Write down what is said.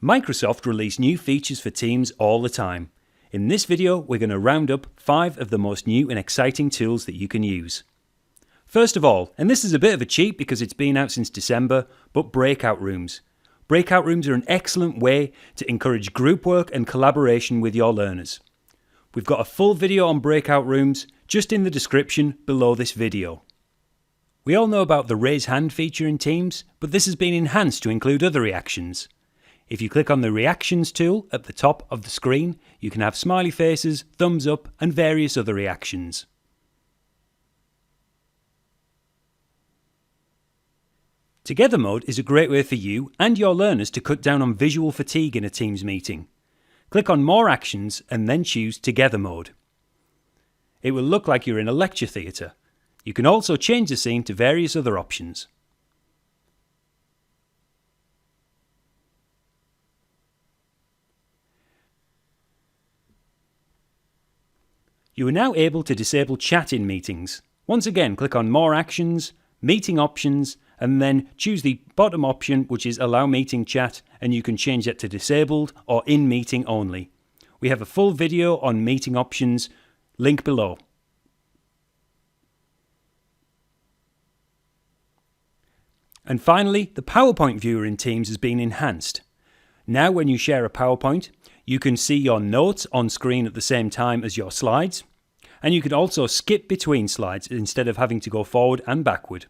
Microsoft release new features for Teams all the time. In this video, we're going to round up 5 of the most new and exciting tools that you can use. First of all, and this is a bit of a cheat because it's been out since December, but Breakout Rooms. Breakout Rooms are an excellent way to encourage group work and collaboration with your learners. We've got a full video on Breakout Rooms just in the description below this video. We all know about the raise hand feature in Teams, but this has been enhanced to include other reactions. If you click on the Reactions tool at the top of the screen, you can have smiley faces, thumbs up, and various other reactions. Together mode is a great way for you and your learners to cut down on visual fatigue in a Teams meeting. Click on More Actions and then choose Together mode. It will look like you're in a lecture theatre. You can also change the scene to various other options. You are now able to disable chat in meetings. Once again, click on More Actions, Meeting Options, and then choose the bottom option, which is Allow Meeting Chat, and you can change that to Disabled or In Meeting Only. We have a full video on meeting options, link below. And finally, the PowerPoint viewer in Teams has been enhanced. Now when you share a PowerPoint, you can see your notes on screen at the same time as your slides, and you can also skip between slides instead of having to go forward and backward.